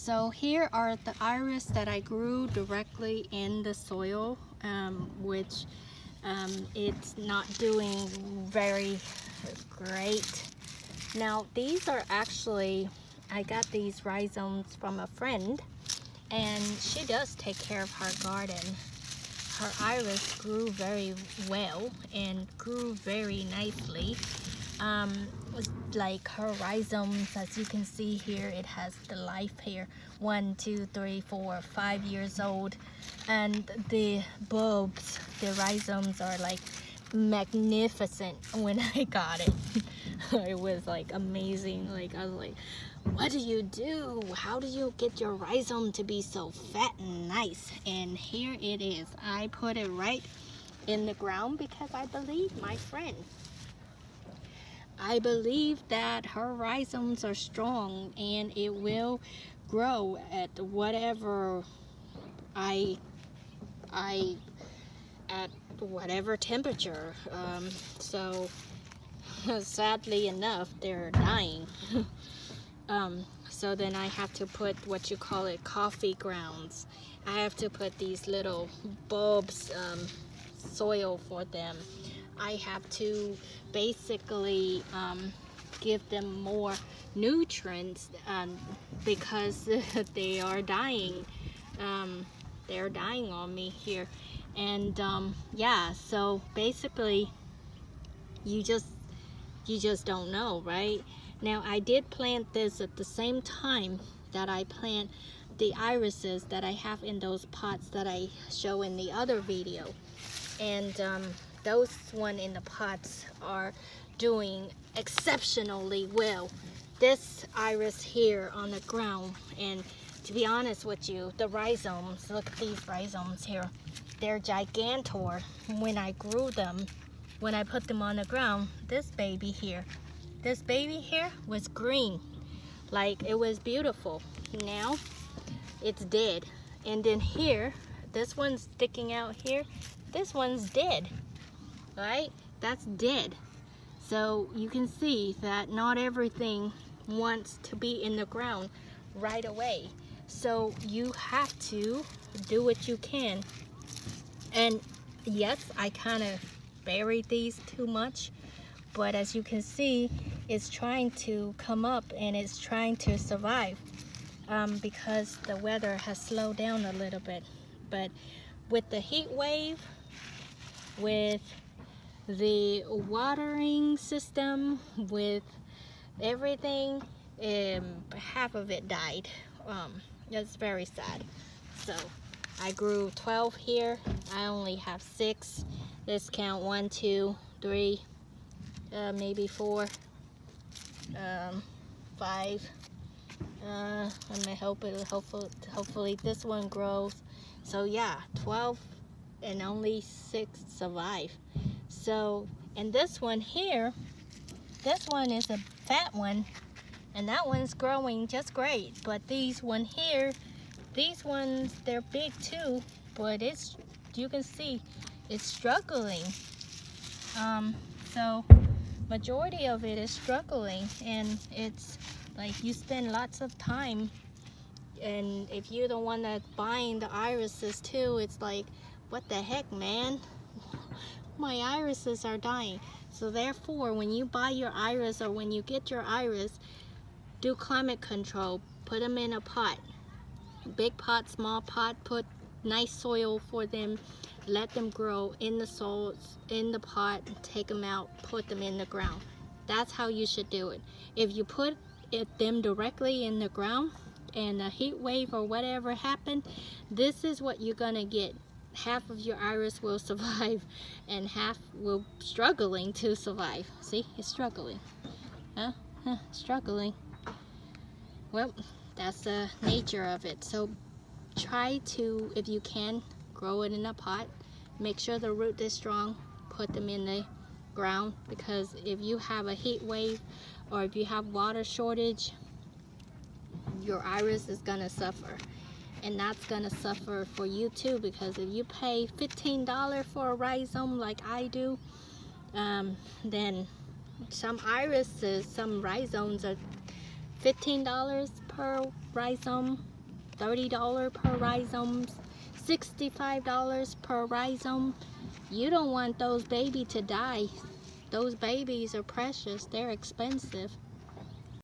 So here are the iris that I grew directly in the soil, which it's not doing very great. Now these are actually, I got these rhizomes from a friend, and she does take care of her garden. Her iris grew very well and grew very nicely. Like her rhizomes, as you can see here, it has the life here, 1, 2, 3, 4, 5 years old, and the bulbs, the rhizomes are like magnificent. When I got it, it was like amazing. Like I was like, what do you do? How do you get your rhizome to be so fat and nice? And here it is. I put it right in the ground because I believe my friend. I believe that her rhizomes are strong and it will grow at whatever at whatever temperature. So sadly enough, they're dying. So then I have to put what you call it, coffee grounds. I have to put these little bulbs, soil for them. I have to basically give them more nutrients because they are dying. They're dying on me here. And yeah, so basically you just don't know, right? Now I did plant this at the same time that I plant the irises that I have in those pots that I show in the other video. And those one in the pots are doing exceptionally well. This iris here on the ground, and to be honest with you, the rhizomes, look at these rhizomes here, they're gigantor. When I grew them, when I put them on the ground, this baby here was green, like it was beautiful. Now it's dead. And then here, this one's sticking out here, this one's dead, right? That's dead. So you can see that not everything wants to be in the ground right away. So you have to do what you can. And yes, I kind of buried these too much, but as you can see, it's trying to come up and it's trying to survive because the weather has slowed down a little bit. But with the heat wave, with the watering system, with everything, half of it died. It's very sad. So I grew 12 here. I only have 6. Let's count 1, 2, 3, maybe 4, 5. I'm gonna hopefully this one grows. So yeah, 12, and only 6 survive. So, and this one here, this one is a fat one, and that one's growing just great. But these one here, these ones, they're big too, but it's, you can see it's struggling. So majority of it is struggling, and it's like you spend lots of time, and if you're the one that's buying the irises too, it's like, what the heck, man? My irises are dying. So therefore, when you buy your iris or when you get your iris, do climate control. Put them in a pot, big pot, small pot. Put nice soil for them. Let them grow in the soil, in the pot. Take them out, put them in the ground. That's how you should do it. If you put them directly in the ground and a heat wave or whatever happened, this is what you're gonna get. Half of your iris will survive and half will struggling to survive. See, it's struggling. Struggling. Well, that's the nature of it. So try to, if you can, grow it in a pot. Make sure the root is strong. Put them in the ground, because if you have a heat wave or if you have water shortage, your iris is gonna suffer. And that's gonna suffer for you too, because if you pay $15 for a rhizome like I do, then some irises, some rhizomes are $15 per rhizome, $30 per rhizome, $65 per rhizome. You don't want those babies to die. Those babies are precious. They're expensive.